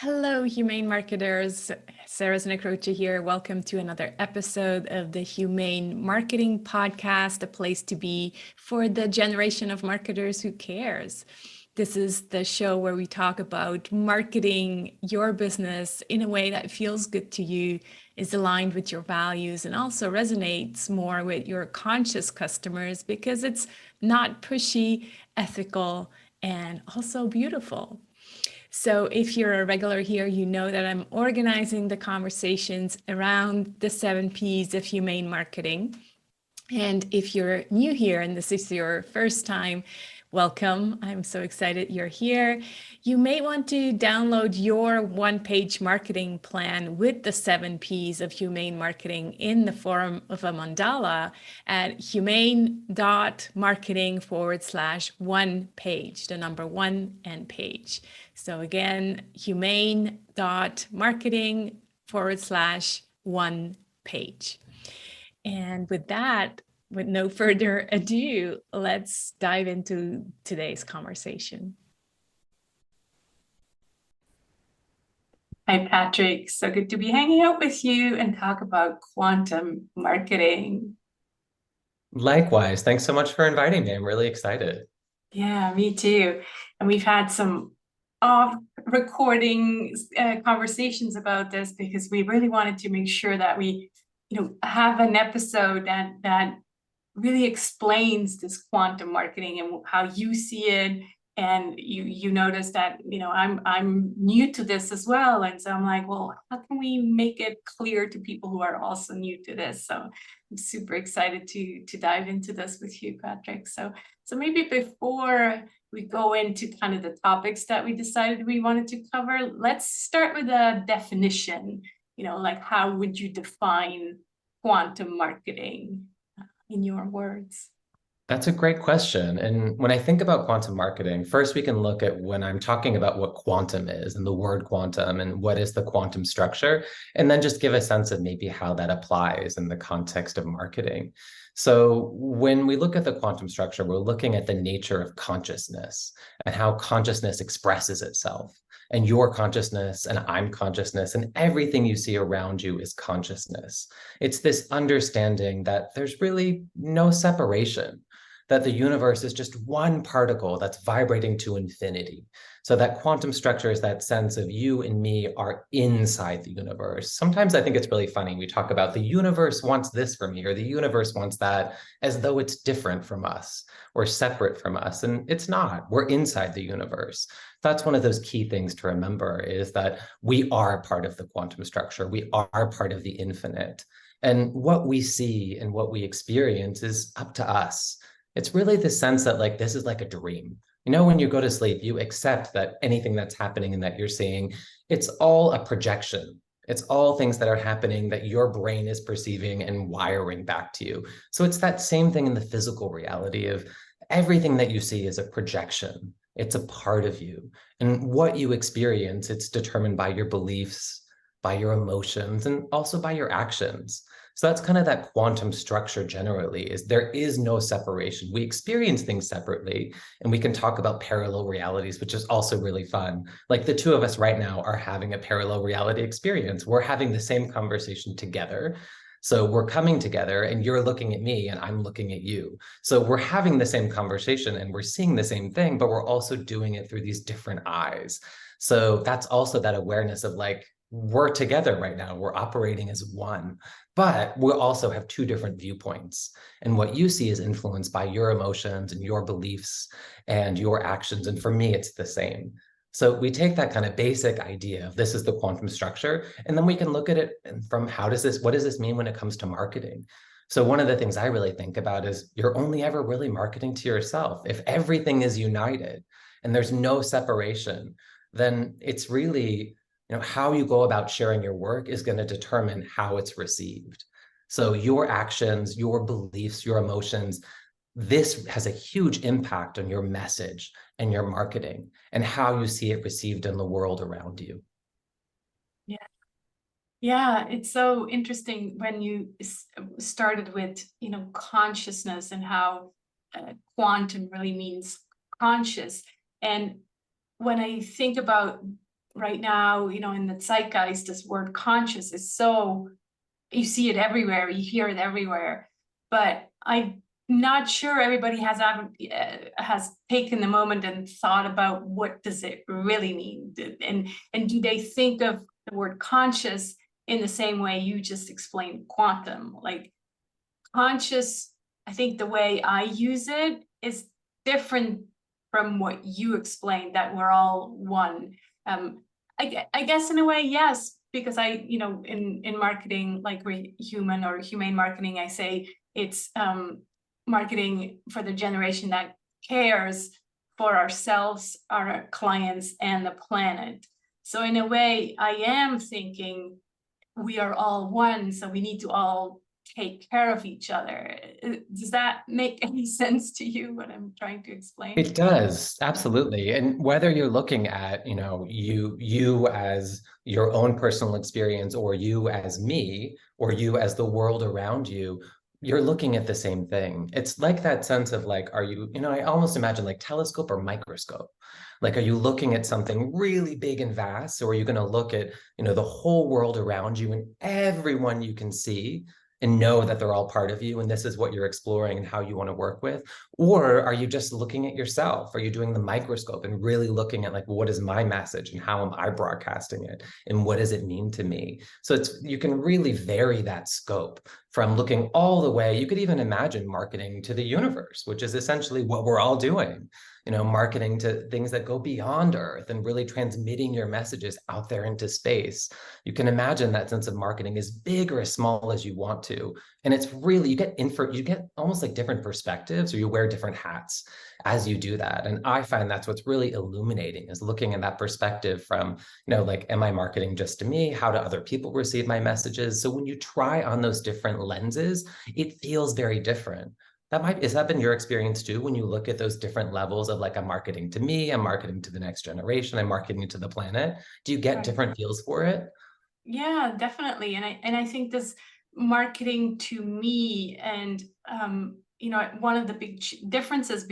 Hello, humane marketers. Sarah Znakrocha here. Welcome to another episode of the Humane Marketing Podcast, a place to be for the generation of marketers who cares. This is the show where we talk about marketing your business in a way that feels good to you, is aligned with your values, and also resonates more with your conscious customers because it's not pushy, ethical, and also beautiful. So if you're a regular here, you know that I'm organizing the conversations around the 7 Ps of humane marketing. And if you're new here and this is your first time, welcome. I'm so excited you're here. You may want to download your one-page marketing plan with the 7 Ps of humane marketing in the form of a mandala at humane.marketing/one page, the number one and page. So again, humane.marketing/one page. And with that, with no further ado, let's dive into today's conversation. Hi, Patrick. So good to be hanging out with you and talk about quantum marketing. Likewise. Thanks so much for inviting me. I'm really excited. Yeah, me too. And we've had some off recording conversations about this because we really wanted to make sure that we, have an episode that really explains this quantum marketing and how you see it. And you notice that I'm new to this as well, and so I'm like, well, how can we make it clear to people who are also new to this? So I'm super excited to dive into this with you, Patrick. So maybe before we go into kind of the topics that we decided we wanted to cover, let's start with a definition. Like, how would you define quantum marketing in your words? That's a great question. And when I think about quantum marketing, first we can look at when I'm talking about what quantum is and the word quantum and what is the quantum structure, and then just give a sense of maybe how that applies in the context of marketing. So when we look at the quantum structure, we're looking at the nature of consciousness and how consciousness expresses itself. And your consciousness and I'm consciousness and everything you see around you is consciousness. It's this understanding that there's really no separation, that the universe is just one particle that's vibrating to infinity. So that quantum structure is that sense of you and me are inside the universe. Sometimes I think it's really funny. We talk about the universe wants this from me, or the universe wants that, as though it's different from us or separate from us. And it's not. We're inside the universe. That's one of those key things to remember, is that we are part of the quantum structure. We are part of the infinite. And what we see and what we experience is up to us. It's really the sense that, like, this is like a dream. When you go to sleep, you accept that anything that's happening and that you're seeing, it's all a projection. It's all things that are happening that your brain is perceiving and wiring back to you. So it's that same thing in the physical reality of everything that you see is a projection. It's a part of you. And what you experience, it's determined by your beliefs, by your emotions, and also by your actions. So that's kind of that quantum structure generally, is there is no separation. We experience things separately, and we can talk about parallel realities, which is also really fun. Like, the two of us right now are having a parallel reality experience. We're having the same conversation together. So we're coming together and you're looking at me and I'm looking at you. So we're having the same conversation and we're seeing the same thing, but we're also doing it through these different eyes. So that's also that awareness of, like, we're together right now. We're operating as one, but we also have two different viewpoints. And what you see is influenced by your emotions and your beliefs and your actions. And for me, it's the same. So we take that kind of basic idea of this is the quantum structure, and then we can look at it from what does this mean when it comes to marketing? So one of the things I really think about is you're only ever really marketing to yourself. If everything is united and there's no separation, then it's really, how you go about sharing your work is going to determine how it's received. So your actions, your beliefs, your emotions, this has a huge impact on your message and your marketing and how you see it received in the world around you. Yeah. Yeah, it's so interesting when you started with, consciousness and how quantum really means conscious. And when I think about right now, in the zeitgeist, this word conscious is so, you see it everywhere, you hear it everywhere, but I'm not sure everybody has taken the moment and thought about what does it really mean, and do they think of the word conscious in the same way you just explained quantum? Like conscious, I think the way I use it is different from what you explained, that we're all one. I guess in a way, yes, because in marketing, like we're human or humane marketing, I say it's marketing for the generation that cares for ourselves, our clients, and the planet. So in a way, I am thinking we are all one, so we need to all take care of each other. Does that make any sense to you, what I'm trying to explain? It does, absolutely. And whether you're looking at, you as your own personal experience, or you as me, or you as the world around you, you're looking at the same thing. It's like that sense of like, are you, I almost imagine like telescope or microscope. Like, are you looking at something really big and vast, or are you going to look at, the whole world around you and everyone you can see and know that they're all part of you, and this is what you're exploring and how you want to work with? Or are you just looking at yourself? Are you doing the microscope and really looking at like, what is my message and how am I broadcasting it? And what does it mean to me? So you can really vary that scope from looking all the way. You could even imagine marketing to the universe, which is essentially what we're all doing. Marketing to things that go beyond Earth and really transmitting your messages out there into space. You can imagine that sense of marketing as big or as small as you want to. And it's really, you get almost like different perspectives, or you wear different hats as you do that. And I find that's what's really illuminating, is looking at that perspective from, like, am I marketing just to me? How do other people receive my messages? So when you try on those different lenses, it feels very different. Has that been your experience too, when you look at those different levels of like, I'm marketing to me, I'm marketing to the next generation, I'm marketing to the planet? Do you get different feels for it? Yeah, definitely. And I think this marketing to me, and one of the big differences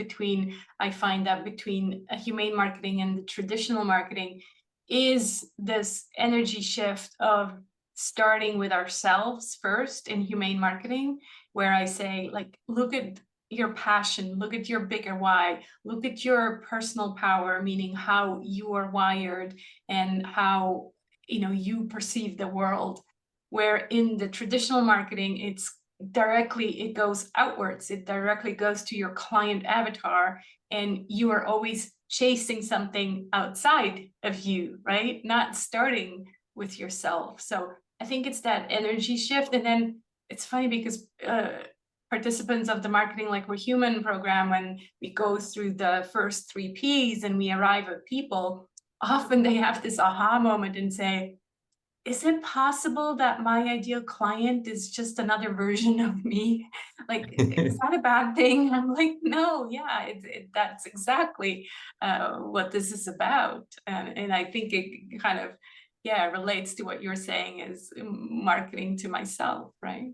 I find that between a humane marketing and the traditional marketing is this energy shift of starting with ourselves first in humane marketing, where I say, like, look at your passion, look at your bigger why, look at your personal power, meaning how you are wired and how you perceive the world. Where in the traditional marketing, it goes outwards, it directly goes to your client avatar, and you are always chasing something outside of you, right? Not starting with yourself. So I think it's that energy shift. And then it's funny because participants of the Marketing Like We're Human program, when we go through the first 3 Ps and we arrive at people, often they have this aha moment and say, is it possible that my ideal client is just another version of me? Like, is that a bad thing? I'm like, no, yeah, that's exactly what this is about. And I think it kind of, relates to what you're saying, is marketing to myself, right?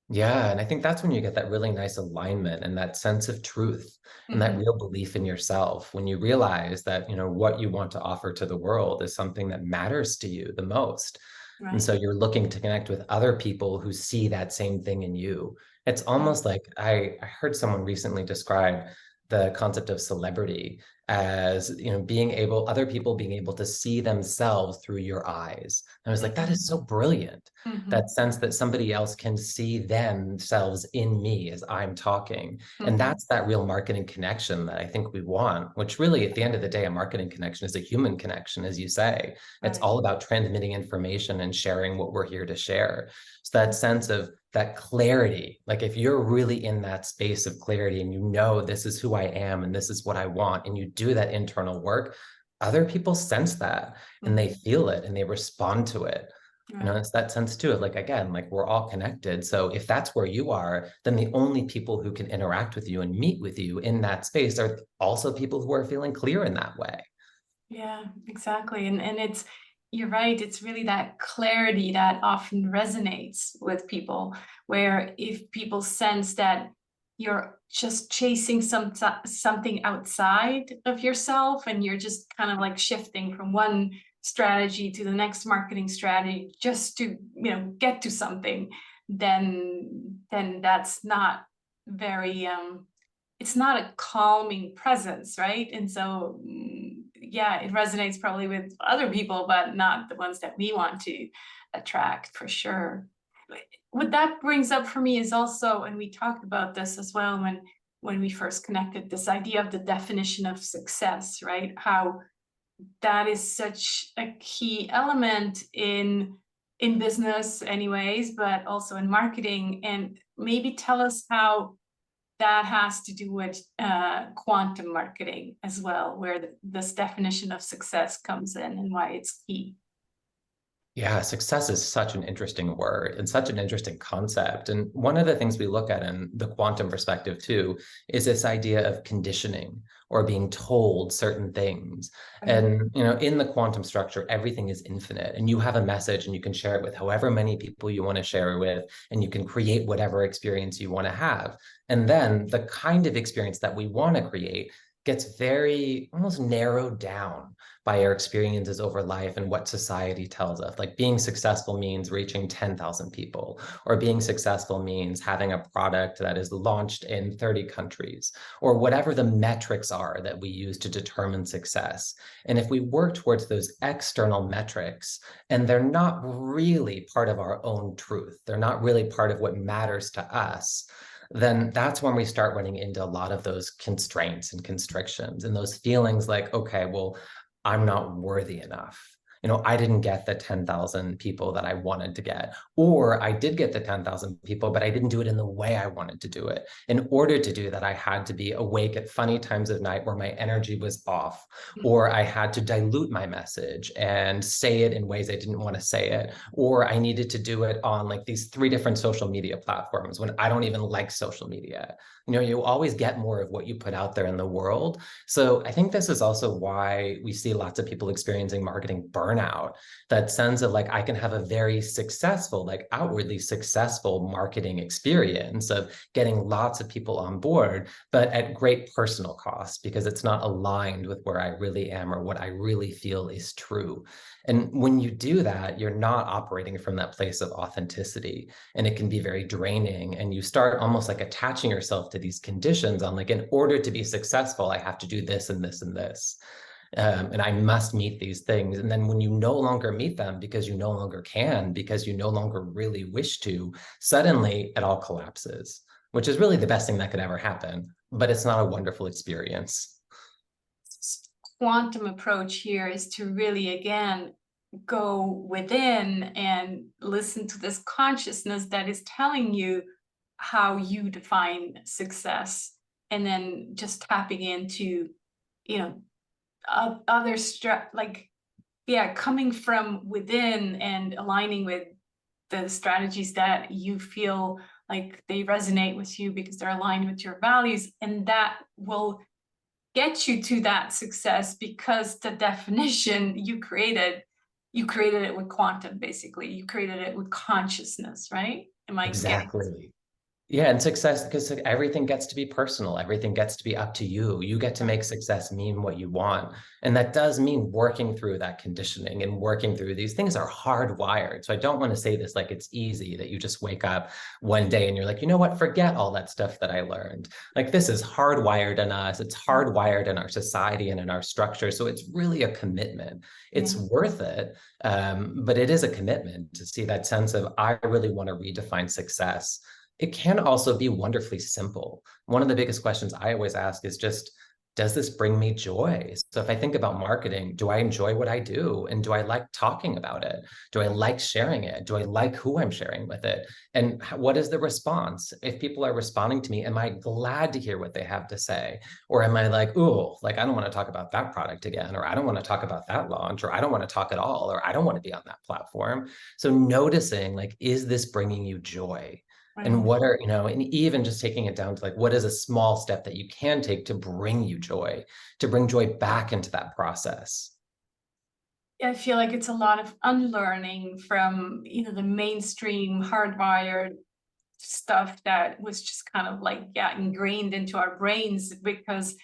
Yeah, and I think that's when you get that really nice alignment and that sense of truth and that real belief in yourself, when you realize that, what you want to offer to the world is something that matters to you the most. And so you're looking to connect with other people who see that same thing in you. It's almost like I heard someone recently describe the concept of celebrity as, other people being able to see themselves through your eyes. And I was like, that is so brilliant. That sense that somebody else can see themselves in me as I'm talking. And that's that real marketing connection that I think we want, which really, at the end of the day, a marketing connection is a human connection, as you say. It's all about transmitting information and sharing what we're here to share. So that sense of that clarity, like if you're really in that space of clarity and this is who I am and this is what I want, and you do that internal work, other people sense that and they feel it and they respond to it. It's that sense too of like, again, like we're all connected. So if that's where you are, then the only people who can interact with you and meet with you in that space are also people who are feeling clear in that way. Yeah, exactly. And you're right, it's really that clarity that often resonates with people, where if people sense that you're just chasing something outside of yourself and you're just kind of like shifting from one strategy to the next marketing strategy just to, get to something, then that's not very, it's not a calming presence, right? And so, yeah, it resonates probably with other people, but not the ones that we want to attract, for sure. What that brings up for me is also, and we talked about this as well when we first connected, this idea of the definition of success, right? How that is such a key element in business anyways, but also in marketing. And maybe tell us how that has to do with quantum marketing as well, where this definition of success comes in and why it's key. Yeah, success is such an interesting word and such an interesting concept. And one of the things we look at in the quantum perspective too is this idea of conditioning or being told certain things. And in the quantum structure, everything is infinite, and you have a message and you can share it with however many people you want to share it with, and you can create whatever experience you want to have. And then the kind of experience that we want to create gets very almost narrowed down by our experiences over life and what society tells us. Like being successful means reaching 10,000 people, or being successful means having a product that is launched in 30 countries, or whatever the metrics are that we use to determine success. And if we work towards those external metrics, and they're not really part of our own truth, they're not really part of what matters to us, then that's when we start running into a lot of those constraints and constrictions and those feelings like, okay, well, I'm not worthy enough. I didn't get the 10,000 people that I wanted to get, or I did get the 10,000 people, but I didn't do it in the way I wanted to do it. In order to do that, I had to be awake at funny times of night where my energy was off, or I had to dilute my message and say it in ways I didn't want to say it, or I needed to do it on like these 3 different social media platforms when I don't even like social media. You always get more of what you put out there in the world. So I think this is also why we see lots of people experiencing marketing burnout, that sense of like, I can have a very successful, like outwardly successful marketing experience of getting lots of people on board, but at great personal cost because it's not aligned with where I really am or what I really feel is true. And when you do that, you're not operating from that place of authenticity, and it can be very draining. And you start almost like attaching yourself to these conditions on like, in order to be successful, I have to do this and this and this. And I must meet these things. And then when you no longer meet them because you no longer can, because you no longer really wish to, suddenly it all collapses, which is really the best thing that could ever happen. But it's not a wonderful experience. Quantum approach here is to really, again, go within and listen to this consciousness that is telling you how you define success, and then just tapping into, other coming from within and aligning with the strategies that you feel like they resonate with you because they're aligned with your values, and that will get you to that success because the definition you created it with quantum, basically. You created it with consciousness, right? Am I Exactly. Yeah, and success, because everything gets to be personal. Everything gets to be up to you. You get to make success mean what you want. And that does mean working through that conditioning and working through these things are hardwired. So I don't want to say this like it's easy, that you just wake up one day and you're like, you know what, forget all that stuff that I learned. Like this is hardwired in us. It's hardwired in our society and in our structure. So it's really a commitment. It's worth it. But it is a commitment to see that sense of, I really want to redefine success. It can also be wonderfully simple. One of the biggest questions I always ask is just, does this bring me joy? So if I think about marketing, do I enjoy what I do? And do I like talking about it? Do I like sharing it? Do I like who I'm sharing with it? And what is the response? If people are responding to me, am I glad to hear what they have to say? Or am I like, oh, like, I don't want to talk about that product again, or I don't want to talk about that launch, or I don't want to talk at all, or I don't want to be on that platform. So noticing, like, is this bringing you joy? And what are, and even just taking it down to like, what is a small step that you can take to bring you joy, to bring joy back into that process? I feel like it's a lot of unlearning from, the mainstream hardwired stuff that was just kind of like, ingrained into our brains, because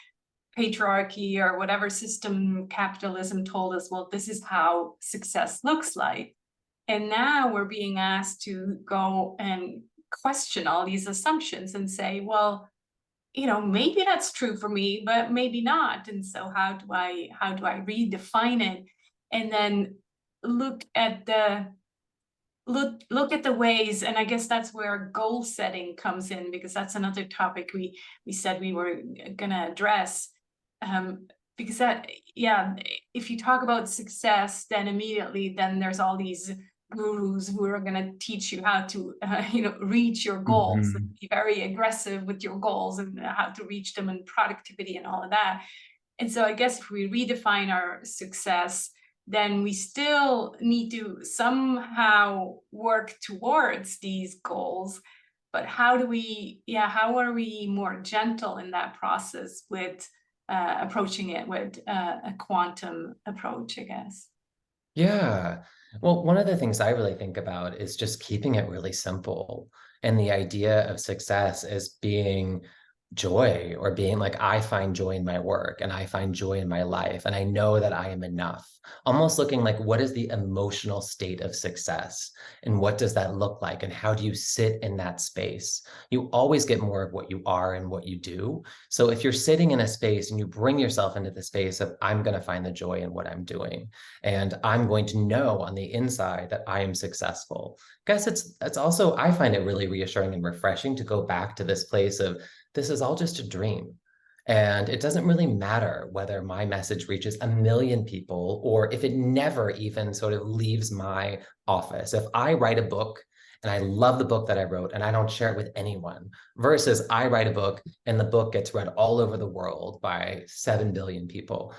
patriarchy or whatever system capitalism told us, well, this is how success looks like. And now we're being asked to go and question all these assumptions and say, well, maybe that's true for me, but maybe not. And so how do I redefine it? And then look at the ways, and I guess that's where goal setting comes in, because that's another topic we said we were gonna address. Because if you talk about success, then immediately there's all these gurus who are going to teach you how to reach your goals, and be very aggressive with your goals and how to reach them, and productivity and all of that. And so I guess if we redefine our success, then we still need to somehow work towards these goals. But how are we more gentle in that process with approaching it with a quantum approach, I guess? Yeah. Well, one of the things I really think about is just keeping it really simple. And the idea of success as being joy, or being like, I find joy in my work and I find joy in my life, and I know that I am enough. Almost looking like, what is the emotional state of success, and what does that look like, and how do you sit in that space? You always get more of what you are and what you do. So if you're sitting in a space and you bring yourself into the space of, I'm going to find the joy in what I'm doing, and I'm going to know on the inside that I am successful. I guess it's also, I find it really reassuring and refreshing to go back to this place of, this is all just a dream. And it doesn't really matter whether my message reaches 1 million people, or if it never even sort of leaves my office. If I write a book and I love the book that I wrote and I don't share it with anyone, versus I write a book and the book gets read all over the world by 7 billion people.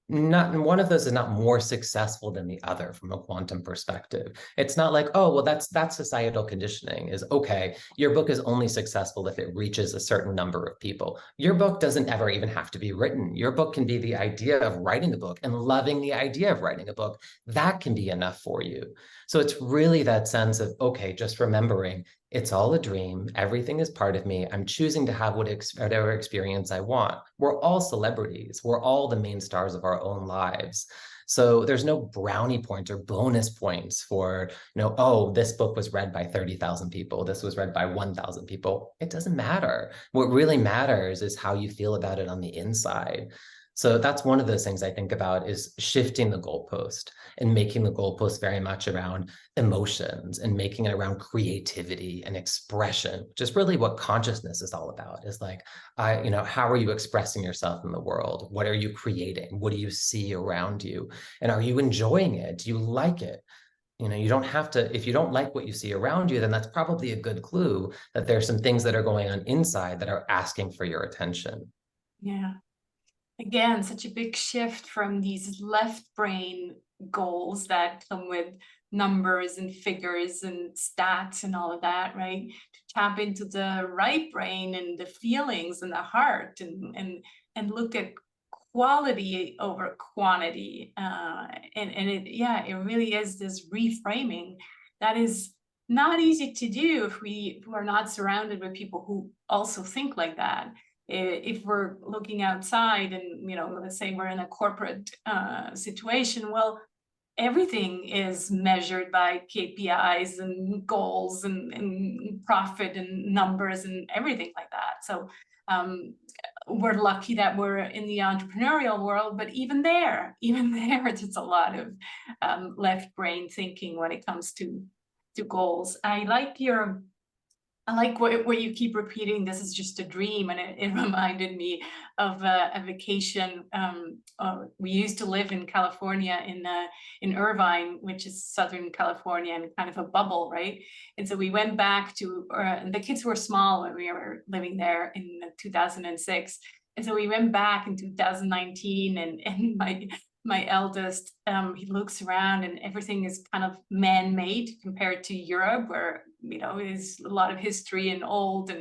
Not one of those is not more successful than the other from a quantum perspective. It's not like, oh, well, that's societal conditioning is, okay, your book is only successful if it reaches a certain number of people. Your book doesn't ever even have to be written. Your book can be the idea of writing a book and loving the idea of writing a book. That can be enough for you. So it's really that sense of, okay, just remembering it's all a dream. Everything is part of me. I'm choosing to have whatever experience I want. We're all celebrities. We're all the main stars of our own lives. So there's no brownie points or bonus points for, oh, this book was read by 30,000 people. This was read by 1,000 people. It doesn't matter. What really matters is how you feel about it on the inside. So that's one of those things I think about, is shifting the goalpost and making the goalpost very much around emotions, and making it around creativity and expression, which is really what consciousness is all about. Is like, how are you expressing yourself in the world? What are you creating? What do you see around you? And are you enjoying it? Do you like it? You don't have to, if you don't like what you see around you, then that's probably a good clue that there's some things that are going on inside that are asking for your attention. Yeah. Again, such a big shift from these left brain goals that come with numbers and figures and stats and all of that, right? To tap into the right brain and the feelings and the heart, and look at quality over quantity. It really is this reframing that is not easy to do if we are not surrounded with people who also think like that. If we're looking outside and, let's say we're in a corporate situation, well, everything is measured by KPIs and goals and profit and numbers and everything like that. So we're lucky that we're in the entrepreneurial world, but even there, there's a lot of left brain thinking when it comes to goals. I like what you keep repeating, this is just a dream, and it reminded me of a vacation. We used to live in California, in Irvine, which is Southern California, and kind of a bubble, right? And so we went back to, the kids were small when we were living there in 2006. And so we went back in 2019, and my eldest, he looks around and everything is kind of man-made compared to Europe, where is a lot of history and old,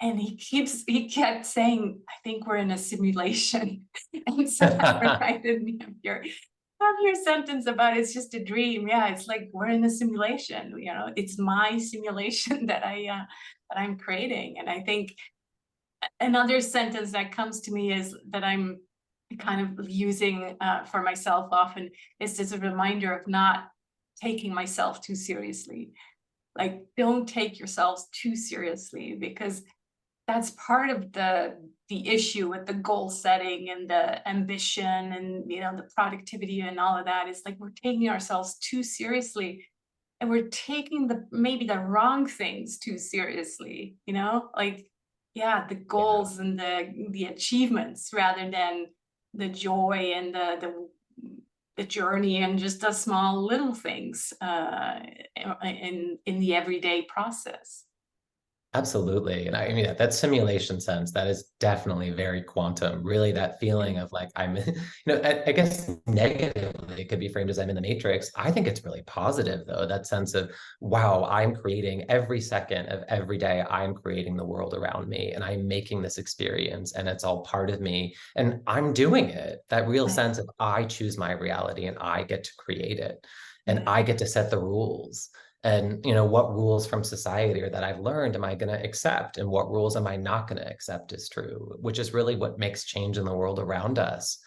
and he kept saying, I think we're in a simulation. And so that reminded me of your sentence about it's just a dream. Yeah, it's like we're in a simulation. It's my simulation that I'm creating. And I think another sentence that comes to me is that I'm kind of using for myself often is just a reminder of not taking myself too seriously. Like, don't take yourselves too seriously, because that's part of the issue with the goal setting and the ambition and, you know, the productivity and all of that. Is like, we're taking ourselves too seriously, and we're taking maybe the wrong things too seriously, you know, like, yeah, the goals and the achievements, rather than the joy and the journey and just the small little things in the everyday process. Absolutely. And I mean, that simulation sense, that is definitely very quantum, really that feeling of like, I'm, I guess negatively, it could be framed as I'm in the matrix. I think it's really positive though, that sense of, wow, I'm creating every second of every day, I'm creating the world around me and I'm making this experience and it's all part of me and I'm doing it. That real sense of I choose my reality and I get to create it and I get to set the rules. And, what rules from society or that I've learned am I going to accept? And what rules am I not going to accept is true, which is really what makes change in the world around us.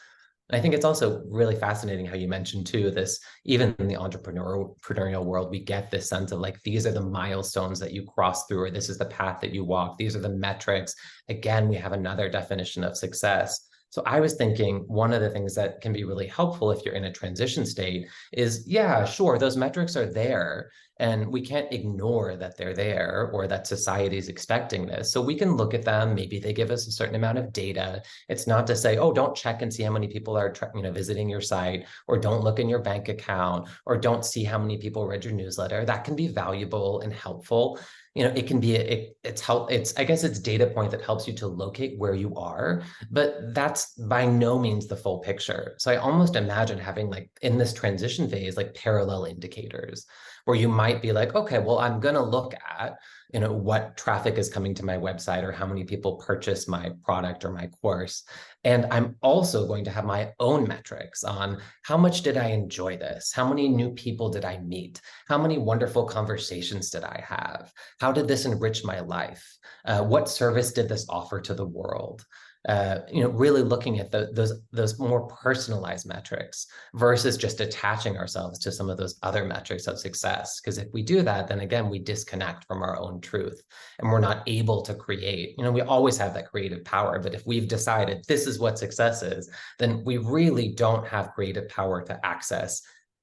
And I think it's also really fascinating how you mentioned too, this, even in the entrepreneurial world, we get this sense of like, these are the milestones that you cross through, or this is the path that you walk. These are the metrics. Again, we have another definition of success. So I was thinking one of the things that can be really helpful if you're in a transition state is, yeah, sure, those metrics are there. And we can't ignore that they're there or that society is expecting this. So we can look at them. Maybe they give us a certain amount of data. It's not to say, oh, don't check and see how many people are visiting your site, or don't look in your bank account, or don't see how many people read your newsletter. That can be valuable and helpful. It can be, I guess it's data point that helps you to locate where you are, but that's by no means the full picture. So I almost imagine having, like, in this transition phase, like parallel indicators where you might be like, okay, well, I'm going to look at, what traffic is coming to my website or how many people purchase my product or my course. And I'm also going to have my own metrics on how much did I enjoy this? How many new people did I meet? How many wonderful conversations did I have? How did this enrich my life? What service did this offer to the world? Really looking at those more personalized metrics versus just attaching ourselves to some of those other metrics of success. Because if we do that, then again, we disconnect from our own truth and we're not able to create. We always have that creative power, but if we've decided this is what success is, then we really don't have creative power to access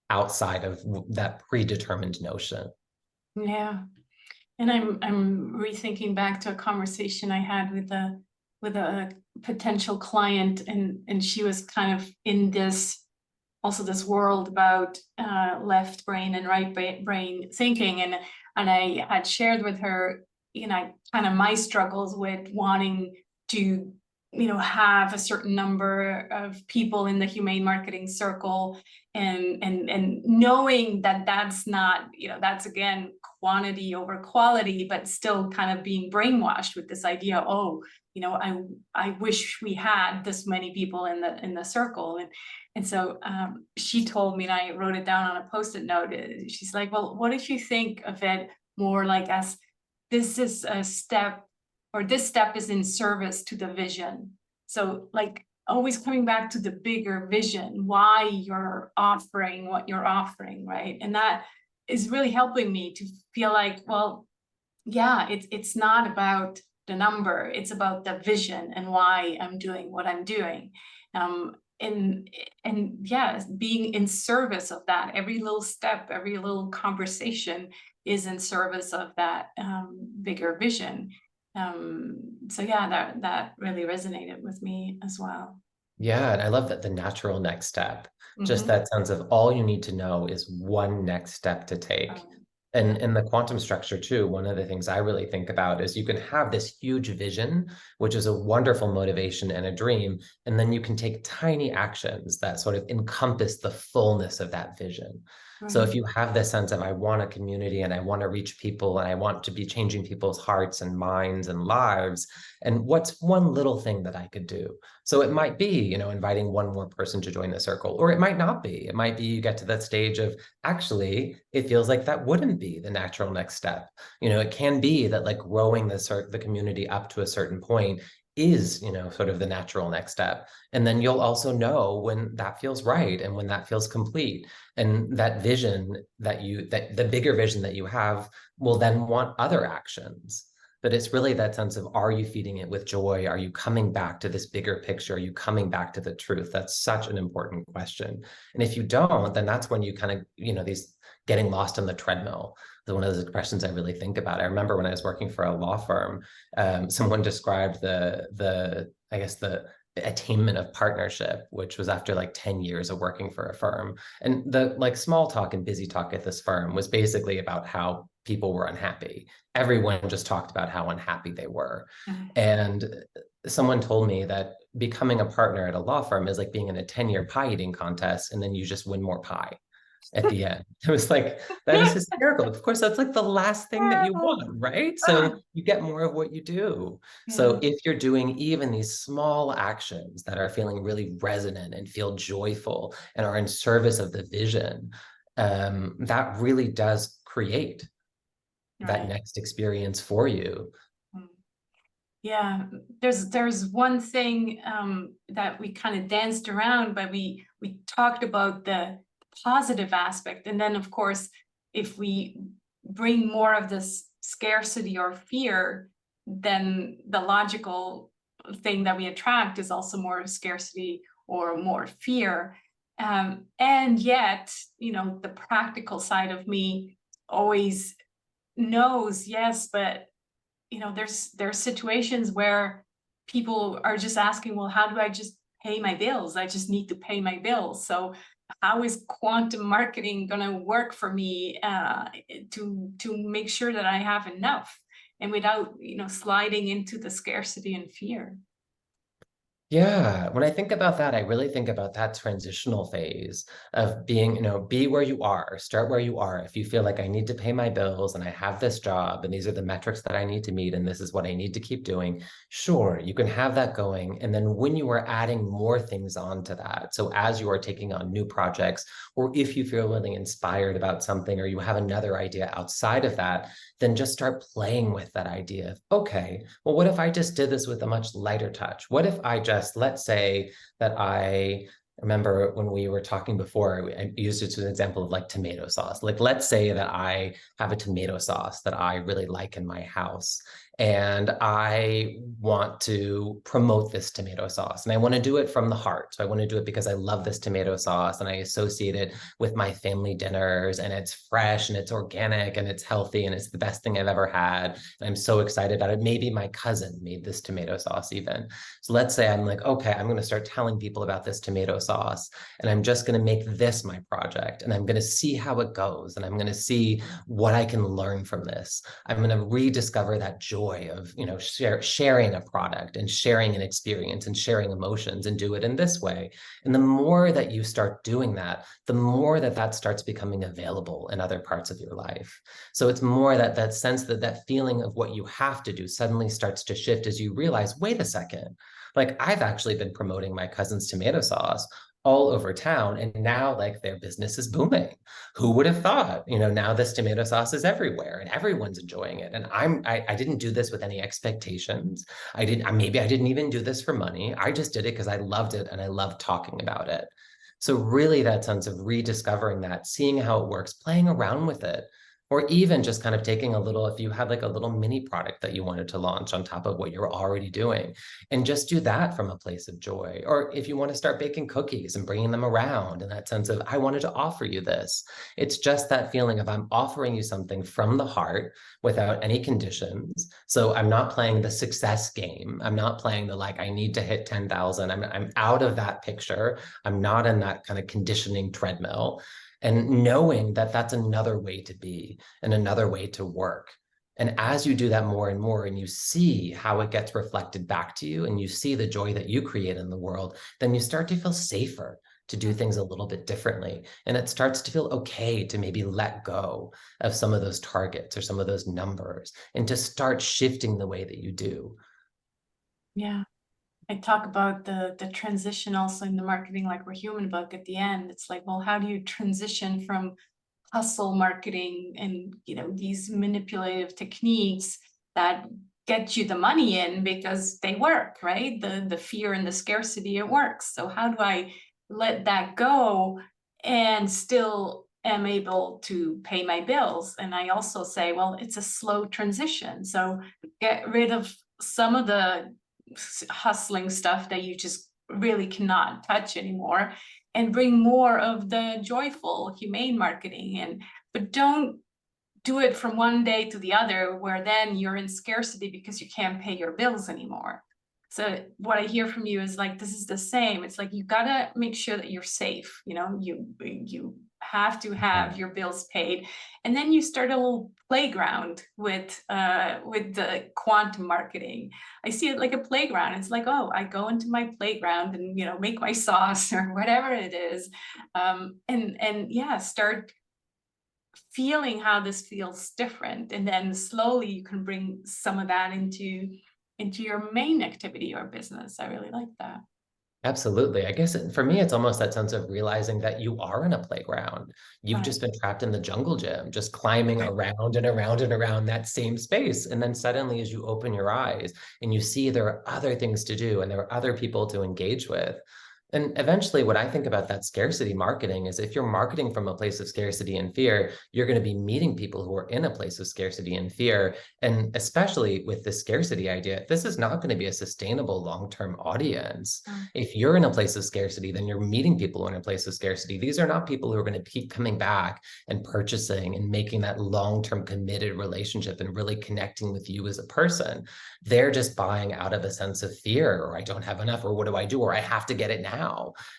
outside of that predetermined notion. Yeah. And I'm rethinking back to a conversation I had with a potential client, and she was kind of in this world about left brain and right brain thinking, and I had shared with her, kind of my struggles with wanting to have a certain number of people in the humane marketing circle, and knowing that that's not, that's again quantity over quality, but still kind of being brainwashed with this idea, I wish we had this many people in the circle. And so she told me, and I wrote it down on a Post-it note, she's like, well, what if you think of it more like as this is a step, or this step is in service to the vision. So like always coming back to the bigger vision, why you're offering what you're offering, right? And that is really helping me to feel like, well, yeah, it's not about the number, it's about the vision and why I'm doing what I'm doing. And yeah, being in service of that. Every little step, every little conversation is in service of that bigger vision. So yeah, that really resonated with me as well. Yeah, and I love that, the natural next step, just that sense of all you need to know is one next step to take. And in the quantum structure too, one of the things I really think about is you can have this huge vision, which is a wonderful motivation and a dream, and then you can take tiny actions that sort of encompass the fullness of that vision. So if you have this sense of, I want a community and I want to reach people and I want to be changing people's hearts and minds and lives, and what's one little thing that I could do? So it might be, inviting one more person to join the circle, or it might not be. It might be you get to that stage of, actually, it feels like that wouldn't be the natural next step. It can be that, like, growing the community up to a certain point is, sort of the natural next step. And then you'll also know when that feels right and when that feels complete. And that vision that the bigger vision that you have will then want other actions. But it's really that sense of, are you feeding it with joy? Are you coming back to this bigger picture? Are you coming back to the truth? That's such an important question. And if you don't, then that's when you kind of, these getting lost on the treadmill. One of those expressions I really think about. I remember when I was working for a law firm, someone described the I guess the attainment of partnership, which was after like 10 years of working for a firm. And the like small talk and busy talk at this firm was basically about how people were unhappy. Everyone just talked about how unhappy they were. And someone told me that becoming a partner at a law firm is like being in a 10-year pie eating contest, and then you just win more pie at the end. It was like, that is hysterical. Of course, that's like the last thing that you want, right? So you get more of what you do. So if you're doing even these small actions that are feeling really resonant and feel joyful and are in service of the vision, that really does create that next experience for you. Yeah, there's one thing that we kind of danced around, but we talked about the positive aspect. And then, of course, if we bring more of this scarcity or fear, then the logical thing that we attract is also more scarcity or more fear. And yet, the practical side of me always knows, yes, but there's situations where people are just asking, well, how do I just pay my bills? I just need to pay my bills. So how is quantum marketing going to work for me to make sure that I have enough and without sliding into the scarcity and fear? Yeah, when I think about that, I really think about that transitional phase of being, be where you are, start where you are. If you feel like I need to pay my bills and I have this job and these are the metrics that I need to meet and this is what I need to keep doing, sure, you can have that going. And then when you are adding more things onto that, so as you are taking on new projects, or if you feel really inspired about something or you have another idea outside of that, then just start playing with that idea of, okay, well, what if I just did this with a much lighter touch? What if I just, let's say that I remember when we were talking before, I used it as an example of like tomato sauce. Like, let's say that I have a tomato sauce that I really like in my house, and I want to promote this tomato sauce, and I want to do it from the heart. So I want to do it because I love this tomato sauce and I associate it with my family dinners, and it's fresh and it's organic and it's healthy and it's the best thing I've ever had. And I'm so excited about it. Maybe my cousin made this tomato sauce even. So let's say I'm like, okay, I'm going to start telling people about this tomato sauce, and I'm just going to make this my project, and I'm going to see how it goes, and I'm going to see what I can learn from this. I'm going to rediscover that joy of, sharing a product and sharing an experience and sharing emotions, and do it in this way. And the more that you start doing that, the more that starts becoming available in other parts of your life. So it's more that sense that feeling of what you have to do suddenly starts to shift as you realize, wait a second, like I've actually been promoting my cousin's tomato sauce all over town, and now like their business is booming. Who would have thought? Now this tomato sauce is everywhere and everyone's enjoying it. And I didn't do this with any expectations. Maybe I didn't even do this for money. I just did it because I loved it and I loved talking about it. So really that sense of rediscovering that, seeing how it works, playing around with it, or even just kind of taking a little, if you had like a little mini product that you wanted to launch on top of what you're already doing, and just do that from a place of joy. Or if you want to start baking cookies and bringing them around in that sense of, I wanted to offer you this. It's just that feeling of, I'm offering you something from the heart without any conditions. So I'm not playing the success game. I'm not playing the, like, I need to hit 10,000. I'm out of that picture. I'm not in that kind of conditioning treadmill. And knowing that that's another way to be and another way to work. And as you do that more and more, and you see how it gets reflected back to you, and you see the joy that you create in the world, then you start to feel safer to do things a little bit differently. And it starts to feel okay to maybe let go of some of those targets or some of those numbers, and to start shifting the way that you do. Yeah. I talk about the transition also in the Marketing Like We're Human book at the end. It's like, well, how do you transition from hustle marketing and these manipulative techniques that get you the money in because they work, right? The fear and the scarcity, it works. So how do I let that go and still am able to pay my bills? And I also say, well, it's a slow transition. So get rid of some of the hustling stuff that you just really cannot touch anymore, and bring more of the joyful, humane marketing in. But don't do it from one day to the other, where then you're in scarcity because you can't pay your bills anymore. So what I hear from you is like, this is the same. It's like, you gotta make sure that you're safe. You know, you have to have your bills paid, and then you start a little playground with the quantum marketing. I see it like a playground. It's like, oh, I go into my playground and, you know, make my sauce or whatever it is, and yeah, start feeling how this feels different, and then slowly you can bring some of that into your main activity or business. I really like that. Absolutely. I guess for me, it's almost that sense of realizing that you are in a playground. You've Right. just been trapped in the jungle gym, just climbing around and around and around that same space. And then suddenly, as you open your eyes and you see there are other things to do and there are other people to engage with. And eventually, what I think about that scarcity marketing is if you're marketing from a place of scarcity and fear, you're going to be meeting people who are in a place of scarcity and fear. And especially with the scarcity idea, this is not going to be a sustainable long-term audience. If you're in a place of scarcity, then you're meeting people who are in a place of scarcity. These are not people who are going to keep coming back and purchasing and making that long-term committed relationship and really connecting with you as a person. They're just buying out of a sense of fear, or I don't have enough, or what do I do, or I have to get it now.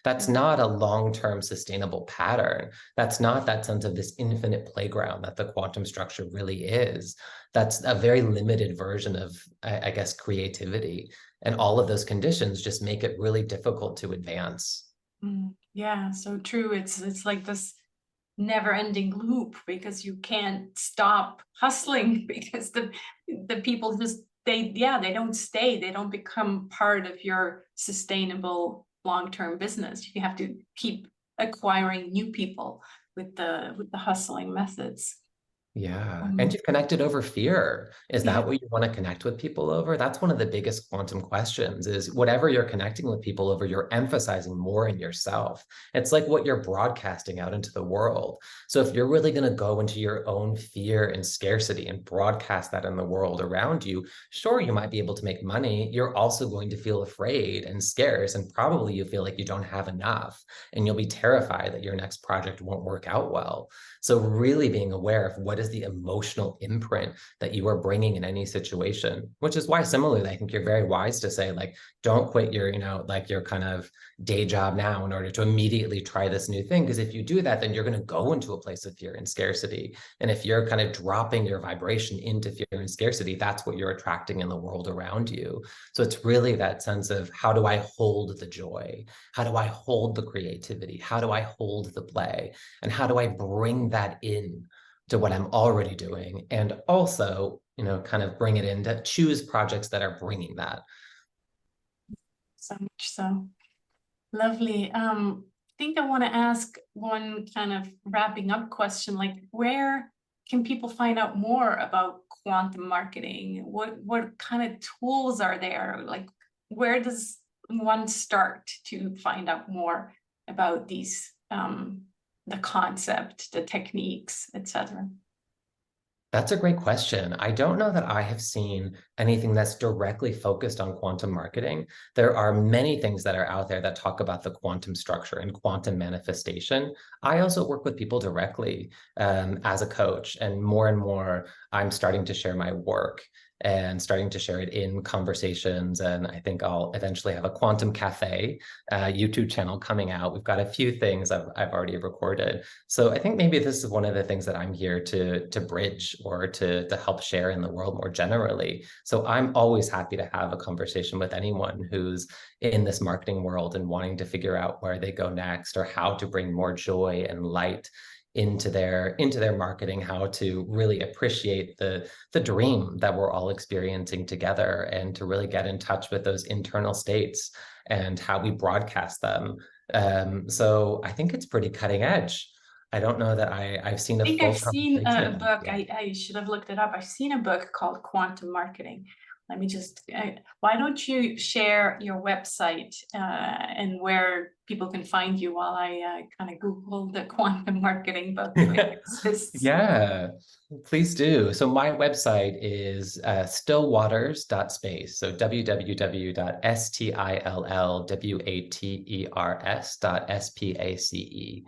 That's not a long-term sustainable pattern. That's not that sense of this infinite playground that the quantum structure really is. That's a very limited version of, I guess, creativity. And all of those conditions just make it really difficult to advance. Yeah, so true. It's like this never-ending loop, because you can't stop hustling because the people just they don't stay, they don't become part of your sustainable long-term business. You have to keep acquiring new people with the hustling methods. Yeah. And you've connected over fear. Is Yeah. that what you want to connect with people over? That's one of the biggest quantum questions is whatever you're connecting with people over, you're emphasizing more in yourself. It's like what you're broadcasting out into the world. So if you're really going to go into your own fear and scarcity and broadcast that in the world around you, sure, you might be able to make money. You're also going to feel afraid and scarce, and probably you feel like you don't have enough, and you'll be terrified that your next project won't work out well. So really being aware of what is the emotional imprint that you are bringing in any situation, which is why similarly, I think you're very wise to say, like, don't quit your, like your kind of day job now in order to immediately try this new thing. Because if you do that, then you're going to go into a place of fear and scarcity. And if you're kind of dropping your vibration into fear and scarcity, that's what you're attracting in the world around you. So it's really that sense of, how do I hold the joy? How do I hold the creativity? How do I hold the play? And how do I bring that in to what I'm already doing? And also, kind of bring it in to choose projects that are bringing that. So much so. Lovely. I think I want to ask one kind of wrapping up question, like, where can people find out more about quantum marketing? What kind of tools are there? Like, where does one start to find out more about these, the concept, the techniques, etc.? That's a great question. I don't know that I have seen anything that's directly focused on quantum marketing. There are many things that are out there that talk about the quantum structure and quantum manifestation. I also work with people directly as a coach, and more I'm starting to share my work and starting to share it in conversations. And I think I'll eventually have a Quantum Cafe YouTube channel coming out. We've got a few things I've already recorded. So I think maybe this is one of the things that I'm here to bridge or to help share in the world more generally. So I'm always happy to have a conversation with anyone who's in this marketing world and wanting to figure out where they go next, or how to bring more joy and light into their marketing, how to really appreciate the dream that we're all experiencing together, and to really get in touch with those internal states and how we broadcast them. So I think it's pretty cutting edge. I don't know that I've seen a I think full I've seen conversation a about book. it yet. I should have looked it up. I've seen a book called Quantum Marketing, let me just, why don't you share your website and where people can find you while I kind of Google the quantum marketing book if it exists. Yeah, please do. So my website is stillwaters.space. So www.stillwaters.space.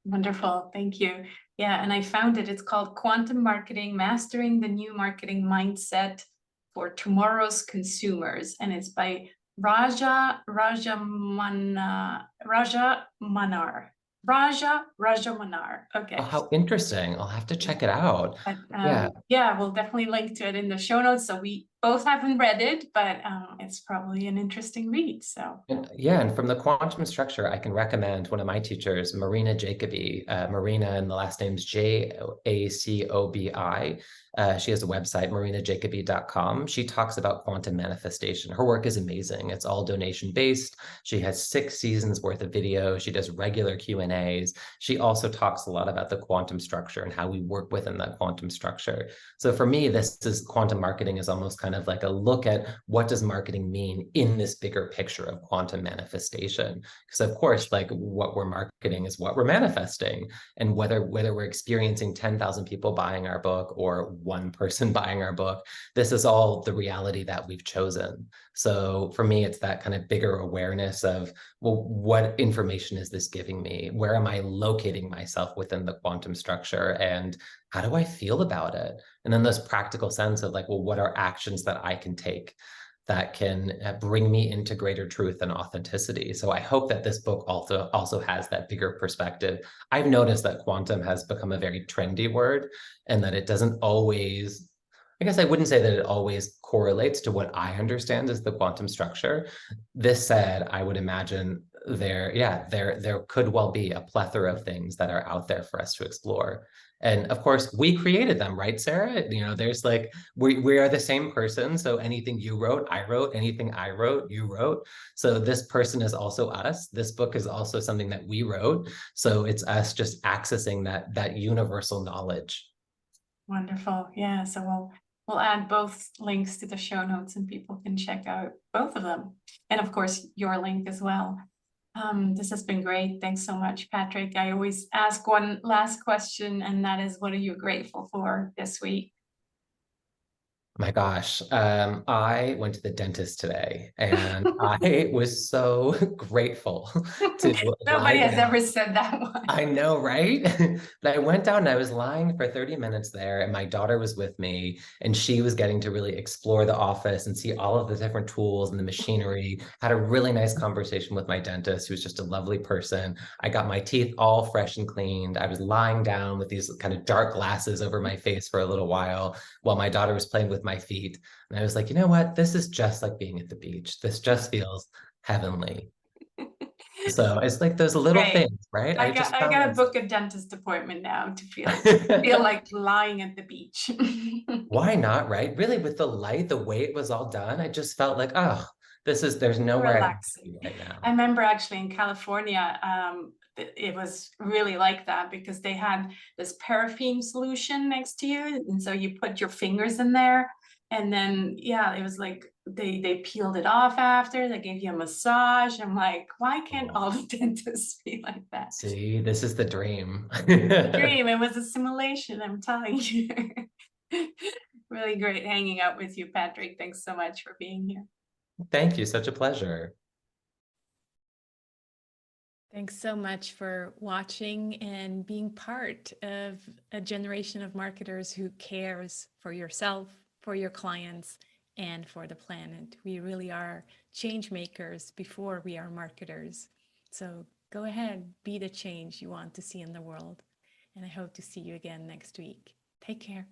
Wonderful. Thank you. Yeah, and I found it. It's called Quantum Marketing, Mastering the New Marketing Mindset for Tomorrow's Consumers. And it's by Raja Manar. Okay. Oh, how interesting. I'll have to check it out. But Yeah. yeah, we'll definitely link to it in the show notes. So we both haven't read it, but it's probably an interesting read. So And from the quantum structure, I can recommend one of my teachers, Marina Jacobi. Marina, and the last name's Jacobi. She has a website, marinajacobi.com. She talks about quantum manifestation. Her work is amazing. It's all donation based. She has 6 seasons worth of videos. She does regular Q&As. She also talks a lot about the quantum structure and how we work within that quantum structure. So for me, quantum marketing is almost kind of like a look at what does marketing mean in this bigger picture of quantum manifestation. Because of course, like what we're marketing is what we're manifesting. And whether we're experiencing 10,000 people buying our book or 1 person buying our book, this is all the reality that we've chosen. So for me, it's that kind of bigger awareness of, well, what information is this giving me? Where am I locating myself within the quantum structure? And how do I feel about it? And then this practical sense of like, well, what are actions that I can take that can bring me into greater truth and authenticity? So I hope that this book also has that bigger perspective. I've noticed that quantum has become a very trendy word, and that it doesn't always, I guess I wouldn't say that it always correlates to what I understand as the quantum structure. This said, I would imagine there could well be a plethora of things that are out there for us to explore. And of course, we created them, right, Sarah? You know, there's like, we are the same person. So anything you wrote, I wrote. Anything I wrote, you wrote. So this person is also us. This book is also something that we wrote. So it's us just accessing that universal knowledge. wonderful. Yeah. So we'll add both links to the show notes and people can check out both of them. And of course, your link as well. This has been great. Thanks so much, Patrick. I always ask one last question, and that is, what are you grateful for this week? My gosh, I went to the dentist today, and I was so grateful to Nobody has ever said that one. I know, right? But I went down and I was lying for 30 minutes there, and my daughter was with me, and she was getting to really explore the office and see all of the different tools and the machinery. Had a really nice conversation with my dentist, who's just a lovely person. I got my teeth all fresh and cleaned. I was lying down with these kind of dark glasses over my face for a little while my daughter was playing with my feet. And I was like, you know what? This is just like being at the beach. This just feels heavenly. So it's like those little things, right? I gotta book a dentist appointment now to feel like lying at the beach. Why not, right? Really, with the light, the way it was all done, I just felt like, oh, there's nowhere relaxing right now. I remember actually in California, it was really like that because they had this paraffin solution next to you, and so you put your fingers in there, and then it was like they peeled it off after. They gave you a massage. I'm like, why can't all the dentists be like that? See, this is the dream. The dream. It was a simulation, I'm telling you. Really great hanging out with you, Patrick. Thanks so much for being here. Thank you. Such a pleasure. Thanks so much for watching and being part of a generation of marketers who cares for yourself, for your clients, and for the planet. We really are change makers before we are marketers. So go ahead, be the change you want to see in the world. And I hope to see you again next week. Take care.